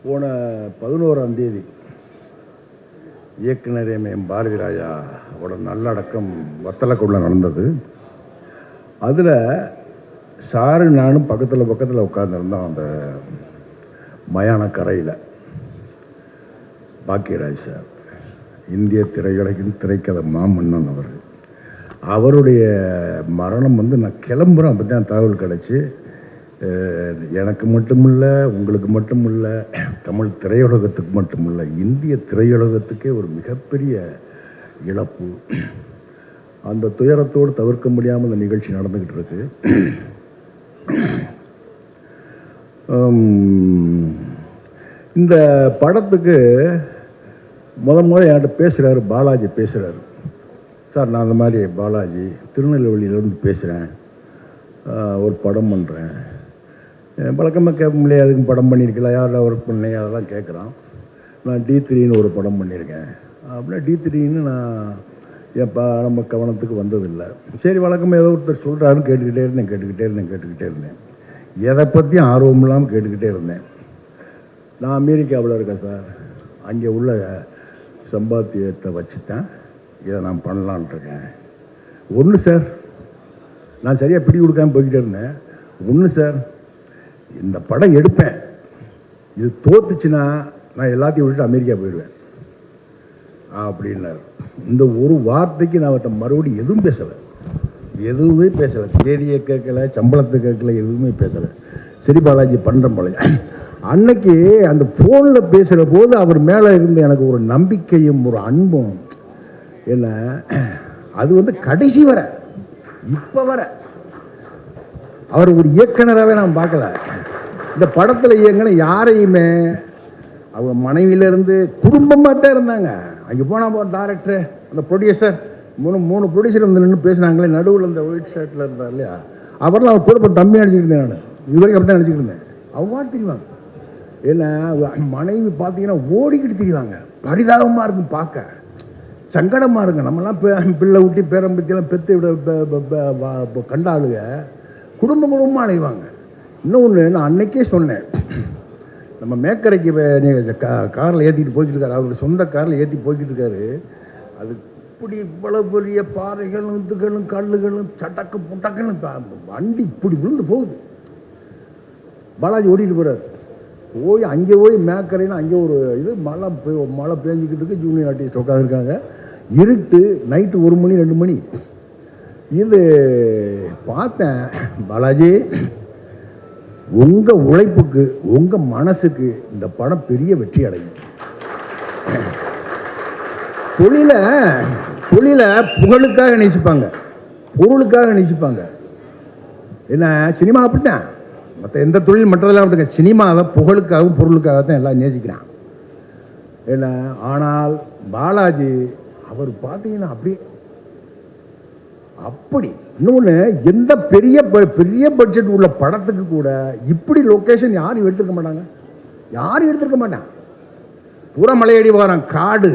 போன 11ஆம் தேதி இயக்குனர் எம் பாரதி ராஜா அவரோட நல்லடக்கம் வத்தலக்குள்ள நடந்தது. அதில் சாரு நானும் பக்கத்தில் உட்காந்துருந்தோம். அந்த மயான கரையில் பாக்கியராஜ் சார், இந்திய திரையுலகின் திரைக்கதை மாமன்னன் அவருடைய மரணம் நான் கிளம்புறேன். அப்படி தான் தகவல் கிடச்சி, எனக்கு மட்டுமில்லை, உங்களுக்கு மட்டுமில்லை, தமிழ் திரையுலகத்துக்கு மட்டுமில்லை, இந்திய திரையுலகத்துக்கே ஒரு மிகப்பெரிய இழப்பு. அந்த துயரத்தோடு தவிர்க்க முடியாமல் இந்த நிகழ்ச்சி நடந்துக்கிட்டு இருக்கு. இந்த படத்துக்கு முதல்ல என்கிட்ட பேசுகிறாரு பாலாஜி. பேசுகிறாரு, சார் நான் அந்த மாதிரி பாலாஜி திருநெல்வேலியிலேருந்து பேசுகிறேன், ஒரு படம் பண்ணுறேன். வழக்கமாக கேட்க முடியாது, அதுக்கும் படம் பண்ணியிருக்கலாம், யாரோட ஒர்க் பண்ணேன் அதெல்லாம் கேட்குறான். நான் D3ன்னு ஒரு படம் பண்ணியிருக்கேன். அப்படின்னா D3ன்னு நான் நம்ம கவனத்துக்கு வந்ததில்லை. சரி, வழக்கமாக ஏதோ ஒருத்தர் சொல்கிறாருன்னு கேட்டுக்கிட்டே இருந்தேன். எதை பற்றியும் ஆர்வம் இல்லாமல் கேட்டுக்கிட்டே இருந்தேன். நான் அமெரிக்காவில் இருக்கேன் சார், அங்கே உள்ள சம்பாத்தியத்தை வச்சு தான் இதை நான் பண்ணலான் இருக்கேன். ஒன்று சார், நான் சரியாக பிடி கொடுக்காமல் போய்கிட்டே இருந்தேன். ஒன்று சார், இந்த படம் எடுப்பேன், இது தோத்துச்சுன்னா நான் எல்லாத்தையும் விட்டுட்டு அமெரிக்கா போயிடுவேன் அப்படின்னாரு. இந்த ஒரு வார்த்தைக்கு நான் அவர்கிட்ட மறுபடியும் எதுவுமே பேசலை. தேதியை கேட்கல, சம்பளத்தை கேட்கல, எதுவுமே பேசலை. சரி பாலாஜி பண்ணுறேன் பாலாஜி. அன்னைக்கு அந்த ஃபோனில் பேசுகிற போது அவர் மேலே இருந்த எனக்கு ஒரு நம்பிக்கையும் ஒரு அன்பும் என்ன, அது கடைசி வர இப்போ வர அவர் ஒரு இயக்குனராகவே நான் பார்க்கல. இந்த படத்தில் இயங்கின யாரையுமே அவங்க மனைவியிலேருந்து குடும்பமாக தான் இருந்தாங்க. அங்கே போனால் டைரக்டர், அந்த ப்ரொடியூசர், மூணு ப்ரொடியூசர் நின்று பேசுனாங்களே, நடுவில் அந்த ஒயிட் ஷர்ட்டில் இருந்தார் இல்லையா, அவரெல்லாம் அவர் கூட தம்பி நினச்சிக்கிட்டு இருந்தேன். நான் இது வரைக்கும் அப்படி தான் நினச்சிக்கிட்டு இருந்தேன். அவங்க தெரியுவாங்க. ஏன்னா மனைவி பார்த்தீங்கன்னா ஓடிக்கிட்டு தெரியுவாங்க. பரிதாபமாக இருக்கும், பார்க்க சங்கடமாக இருங்க. நம்மலாம் பிள்ளை ஊட்டி பேரம்பத்தியெல்லாம் பெற்று விட கண்டாளுங்க குடும்பமாக அடைவாங்க. இன்னொன்று நான் அன்னைக்கே சொன்னேன், நம்ம மேக்கரைக்கு காரில் ஏற்றிட்டு போய்கிட்டு இருக்காரு, அவருடைய சொந்த காரில் ஏற்றி போய்கிட்டு இருக்காரு. அது இப்படி இவ்வளோ பெரிய பாறைகளும் இதுகளும் கல்லுகளும் சட்டக்கு புட்டக்குன்னு வண்டி இப்படி விழுந்து போகுது. பாலாஜி ஓடிட்டு போகிறார். அங்கே போய் மேக்கரைன்னு அங்கே ஒரு இது மழை பேஞ்சிக்கிட்டு இருக்கு. ஜூனியர் ஆர்டிஸ்ட் உட்காந்துருக்காங்க. இருட்டு, நைட்டு 1 மணி 2 மணி. இது பார்த்தேன், பாலாஜி உங்கள் உழைப்புக்கு, உங்கள் மனசுக்கு இந்த படம் பெரிய வெற்றி அடையும். தொழிலை புகழுக்காக நேசிப்பாங்க, பொருளுக்காக நேசிப்பாங்க. என்ன சினிமா அப்படித்தான், மற்ற எந்த தொழில் மற்றதெல்லாம் அப்படிங்க. சினிமாவை புகழுக்காகவும் பொருளுக்காக தான் எல்லாம் நேசிக்கிறான். என்ன ஆனால் பாலாஜி அவர் பார்த்தீங்கன்னா அப்படி இன்னொன்று, எந்த பெரிய பட்ஜெட் உள்ள படத்துக்கு கூட இப்படி லொக்கேஷன் யாரும் எடுத்துருக்க மாட்டாங்க. பூரா மலையடி வாரம், காடு,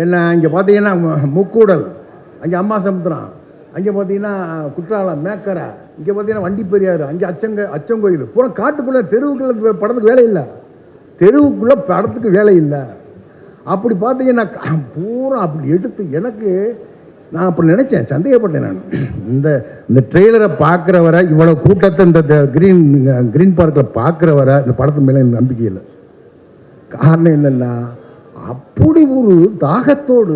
என்ன இங்கே பார்த்தீங்கன்னா முக்கூடல், அங்கே அம்மா சமுத்திரம், அங்கே பார்த்தீங்கன்னா குற்றாலம், மேக்கரை, இங்கே பார்த்தீங்கன்னா வண்டி பெரியாறு, அங்கே அச்சங்கோயில், பூரா காட்டுக்குள்ளே, தெருவுக்குள்ள படத்துக்கு வேலை இல்லை. தெருவுக்குள்ளே படத்துக்கு வேலை இல்லை. அப்படி பார்த்தீங்கன்னா பூரா அப்படி எடுத்து எனக்கு நான் அப்படி நினச்சேன், சந்தேகப்பட்டேன். நான் இந்த ட்ரெய்லரை பார்க்குற வரை, இவ்வளோ கூட்டத்தை இந்த கிரீன் பார்க்கில் பார்க்குற வரை இந்த படத்து மேலே எனக்கு நம்பிக்கை இல்லை. காரணம் என்னென்னா, அப்படி ஒரு தாகத்தோடு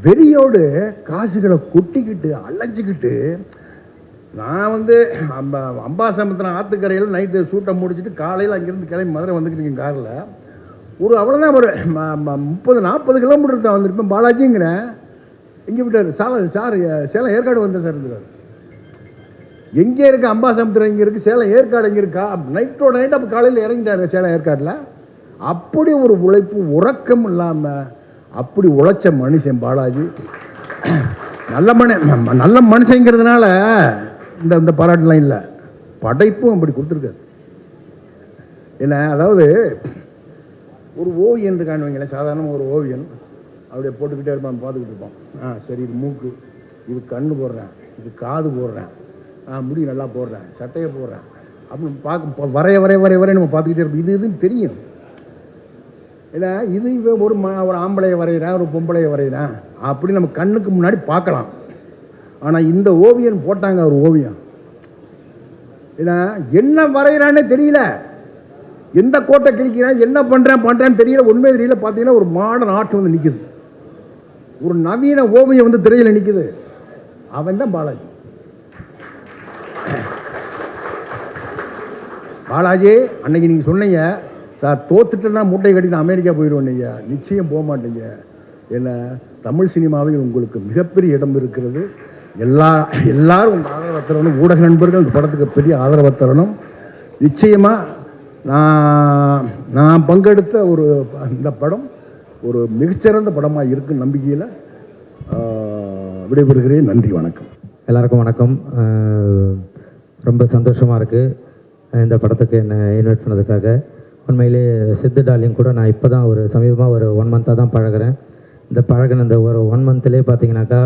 வெறியோடு காசுகளை கொட்டிக்கிட்டு அலைஞ்சிக்கிட்டு நான் அம்பாசமுத்திரம் ஆற்றுக்கரையில் நைட்டு ஷூட்டை முடிச்சுட்டு காலையில் அங்கேருந்து கிளம்பி மதுரை வந்துக்கிட்டு இருக்கேன் காரில். அவ்வளோதான் ஒரு 30-40 கிலோமீட்டர் தான் வந்திருப்பேன். பாலாஜிங்கிறேன், எங்கே விட்டார் சார், சேலம் ஏற்காடு வந்தேன் சார் இருந்தார். எங்கே இருக்குது அம்பாசமுத்திரம், இங்கே இருக்குது சேலம் ஏற்காடு, எங்கே இருக்கா, நைட்டோட நைட் அப்போ காலையில் இறங்கிட்டார் சேலம் ஏற்காட்டில். அப்படி ஒரு உழைப்பு, உறக்கம் இல்லாமல் அப்படி உழைச்ச மனுஷன் பாலாஜி. நல்ல மனுஷங்கிறதுனால இந்த பாராட்டுலாம் இல்லை, படைப்பும் அப்படி கொடுத்துருக்காரு. என்ன, அதாவது ஒரு ஓவியன் இருக்கான்னு வைங்களேன், சாதாரணமாக ஒரு ஓவியன் அப்படியே போட்டுக்கிட்டே இருப்பான், பார்த்துக்கிட்டு இருப்பான். சரி, இது மூக்கு, இது கண்ணு போடுறேன், இது காது போடுறேன், முடி நல்லா போடுறேன், சட்டையை போடுறேன், அப்படின்னு பார்க்க வரைய நம்ம பார்த்துக்கிட்டே இருப்போம். இதுன்னு தெரியும். ஏன்னா இது ஒரு ஆம்பளையை வரைகிறான், ஒரு பொம்பளையை வரைகிறான் அப்படி நம்ம கண்ணுக்கு முன்னாடி பார்க்கலாம். ஆனால் இந்த ஓவியம் போட்டாங்க, ஒரு ஓவியம். ஏன்னா என்ன வரைகிறானே தெரியல, எந்த கோட்டை கிழிக்கிறான், என்ன பண்ணுறான்னு தெரியல, உண்மை தெரியல. பார்த்தீங்கன்னா ஒரு மாடர்ன் ஆர்ட் வந்து நிற்குது, ஒரு நவீன ஓவியம் வந்து திரையில் நிற்குது. அவன் தான் பாலாஜி. பாலாஜி அன்னைக்கு நீங்கள் சொன்னீங்க சார், தோத்துட்டேன்னா மூட்டை கட்டி நான் அமெரிக்கா போயிடுவேன். ஐயா நிச்சயம் போக மாட்டீங்க. ஏன்னா தமிழ் சினிமாவில் உங்களுக்கு மிகப்பெரிய இடம் இருக்கிறது. எல்லாரும் உங்கள் ஆதரவை தரணும். ஊடக நண்பர்கள் இந்த படத்துக்கு பெரிய ஆதரவை தரணும். நிச்சயமாக நான் பங்கெடுத்த இந்த படம் ஒரு மிகச்சிறந்த படமாக இருக்குன்னு நம்பிக்கையில் விடைபெறுகிறேன். நன்றி, வணக்கம். எல்லாருக்கும் வணக்கம். ரொம்ப சந்தோஷமாக இருக்குது இந்த படத்துக்கு என்னை இன்வைட் பண்ணதுக்காக. உண்மையிலே சித்து டார்லிங் கூட நான் இப்போ தான் சமீபமாக ஒரு 1 மந்த்தாக தான் பழகிறேன். இந்த பழகின இந்த ஒரு 1 மந்த்லேயே பார்த்தீங்கன்னாக்கா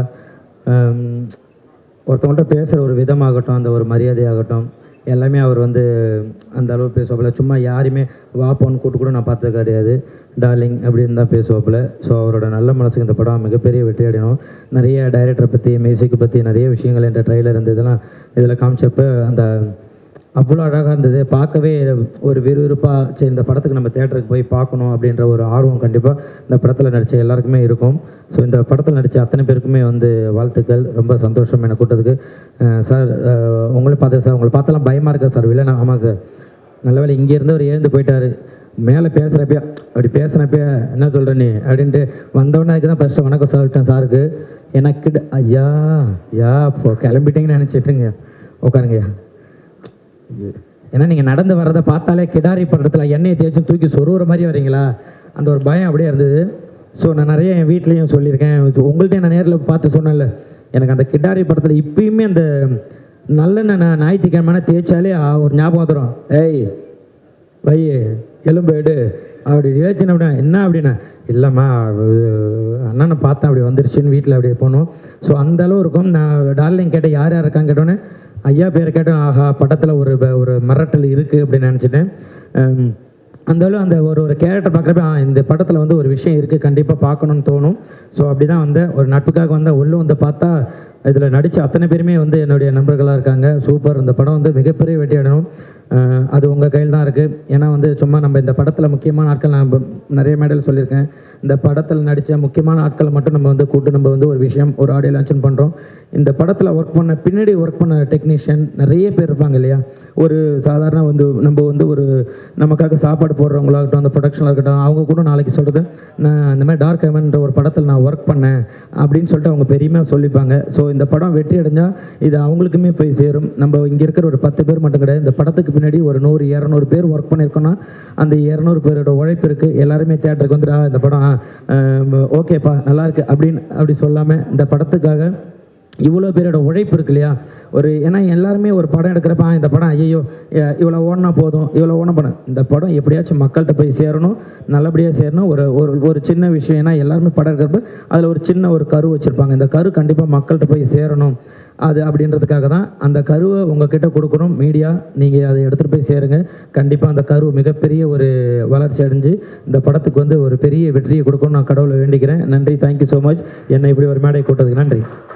ஒருத்தவங்கள்ட்ட பேசுகிற ஒரு விதமாகட்டும், அந்த ஒரு மரியாதையாகட்டும், எல்லாமே அவர் அந்த அளவு பேசுவாப்பில். சும்மா யாரையுமே வாப்போன்னு கூட்டு கூட நான் பார்த்தது கிடையாது. டார்லிங் அப்படின்னு தான் பேசுவாப்பில். ஸோ அவரோட நல்ல மனசுக்கு இந்த படம் மிகப்பெரிய வெற்றி அடையணும். நிறைய டைரக்டரை பற்றி, மியூசிக்கை பற்றி நிறைய விஷயங்கள் என்ற ட்ரெய்லர் இதெல்லாம் இதில் காமிச்சப்போ அந்த அவ்வளோ அழகாக இருந்தது. பார்க்கவே ஒரு விறுவிறுப்பாக, சரி இந்த படத்துக்கு நம்ம தேட்டருக்கு போய் பார்க்கணும் அப்படின்ற ஒரு ஆர்வம் கண்டிப்பாக இந்த படத்தில் நடித்த எல்லாருக்குமே இருக்கும். ஸோ இந்த படத்தில் நடித்த அத்தனை பேருக்குமே வாழ்த்துக்கள். ரொம்ப சந்தோஷம் என்னை கூட்டத்துக்கு. சார் உங்களை பார்த்தேன் சார், உங்களை பார்த்தெல்லாம் பயமாக இருக்கா சார்? இல்லை ஆமாம் சார், நல்ல வேலை இங்கேருந்து அவர் எழுந்து போயிட்டார். மேலே பேசுகிறப்ப அப்படி பேசுகிறப்ப என்ன சொல்கிற நீ அப்படின்ட்டு வந்தோடனே அதுக்கு தான் ஃபஸ்ட்டு வணக்கம் சொல்லிட்டேன் சாருக்கு. எனக்கு ஐயா இப்போ கிளம்பிட்டீங்கன்னு நினச்சிட்டுங்க. உட்காருங்கய்யா. ஏன்னா நீங்கள் நடந்து வர்றதை பார்த்தாலே கிடாரி படத்தில் எண்ணெயை தேய்ச்சி தூக்கி சொருகிற மாதிரி வரீங்களா, அந்த ஒரு பயம் அப்படியே இருந்தது. ஸோ நான் நிறைய என் வீட்லேயும் சொல்லியிருக்கேன், உங்கள்கிட்ட நான் நேரில் பார்த்து சொன்னேன்ல, எனக்கு அந்த கிடாரி படத்தில் இப்பயுமே அந்த நல்லெண்ணெய் ஞாயிற்றுக்கிழமை தேய்ச்சாலே ஒரு ஞாபகம் வந்துடும். ஏய் வை எலும்பு எடு அப்படி தேய்ச்சின்னு அப்படின்னா என்ன அப்படின்னா, இல்லைம்மா அண்ணனை பார்த்தேன் அப்படி வந்துருச்சுன்னு வீட்டில் அப்படியே போகணும். ஸோ அந்தளவு இருக்கும். நான் டார்லிங் கேட்டேன் யார் யார் இருக்கான்னு கேட்டோன்னே ஐயா பேரை கேட்டேன். ஆஹா, படத்தில் ஒரு மிரட்டல் இருக்குது அப்படின்னு நினச்சிட்டேன். அந்தளவு அந்த ஒரு கேரக்டர் பார்க்குறப்ப இந்த படத்தில் ஒரு விஷயம் இருக்குது, கண்டிப்பாக பார்க்கணுன்னு தோணும். ஸோ அப்படி தான் ஒரு நட்புக்காக உள்ளே பார்த்தா இதில் நடித்த அத்தனை பேருமே என்னுடைய நண்பர்களாக இருக்காங்க. சூப்பர். இந்த படம் மிகப்பெரிய வெற்றி அடையணும். அது உங்கள் கையில் தான் இருக்குது. ஏன்னா சும்மா நம்ம இந்த படத்தில் முக்கியமான ஆட்கள், நான் நிறைய மேடையில் சொல்லியிருக்கேன், இந்த படத்தில் நடித்த முக்கியமான ஆட்களை மட்டும் நம்ம கூட்டு நம்ம ஒரு விஷயம், ஒரு ஆடியோ லான்ச் பண்ணுறோம். இந்த படத்தில் ஒர்க் பண்ண பின்னாடி ஒர்க் பண்ண டெக்னீஷியன் நிறைய பேர் இருப்பாங்க இல்லையா. ஒரு சாதாரண நம்ம ஒரு நமக்காக சாப்பாடு போடுறவங்களாகட்டும், அந்த ப்ரொடக்ஷனாக இருக்கட்டும், அவங்க கூட நாளைக்கு சொல்கிறது நான் இந்த மாதிரி டார்க் ஹெவன்ன்ற ஒரு படத்தில் நான் ஒர்க் பண்ணேன் அப்படின்னு சொல்லிட்டு அவங்க பெருமையாக சொல்லிப்பாங்க. ஸோ இந்த படம் வெற்றி அடைஞ்சால் இது அவங்களுக்குமே போய் சேரும். நம்ம இங்கே இருக்கிற ஒரு 10 பேர் மட்டும் கிடையாது, இந்த படத்துக்கு பின்னாடி ஒரு 100-200 பேர் ஒர்க் பண்ணியிருக்கோன்னா அந்த 200 பேரோட உழைப்பு இருக்குது. எல்லாருமே தேட்டருக்கு இந்த படம் ஓகேப்பா நல்லா இருக்குது அப்படி சொல்லாமல் இந்த படத்துக்காக இவ்வளோ பேரோட உழைப்பு இருக்கு இல்லையா. ஏன்னா எல்லாருமே ஒரு படம் எடுக்கிறப்ப இந்த படம் ஐயோ இவ்வளோ ஓடினா போதும், இவ்வளோ ஓன படம், இந்த படம் எப்படியாச்சும் மக்கள்கிட்ட போய் சேரணும், நல்லபடியாக சேரணும். ஒரு சின்ன விஷயம், ஏன்னா எல்லாருமே படம் எடுக்கிறப்ப அதில் ஒரு சின்ன ஒரு கரு வச்சுருப்பாங்க, இந்த கரு கண்டிப்பாக மக்கள்கிட்ட போய் சேரணும். அது அப்படின்றதுக்காக தான் அந்த கருவை உங்ககிட்ட கொடுக்கணும். மீடியா நீங்கள் அதை எடுத்துகிட்டு போய் சேருங்க. கண்டிப்பாக அந்த கரு மிகப்பெரிய ஒரு வளர்ச்சி அடைஞ்சு இந்த படத்துக்கு ஒரு பெரிய வெற்றியை கொடுக்கணும்னு நான் கடவுளை வேண்டிக்கிறேன். நன்றி, தேங்க்யூ ஸோ மச். என்னை இப்படி ஒரு மேடை கூட்டதுக்கு நன்றி.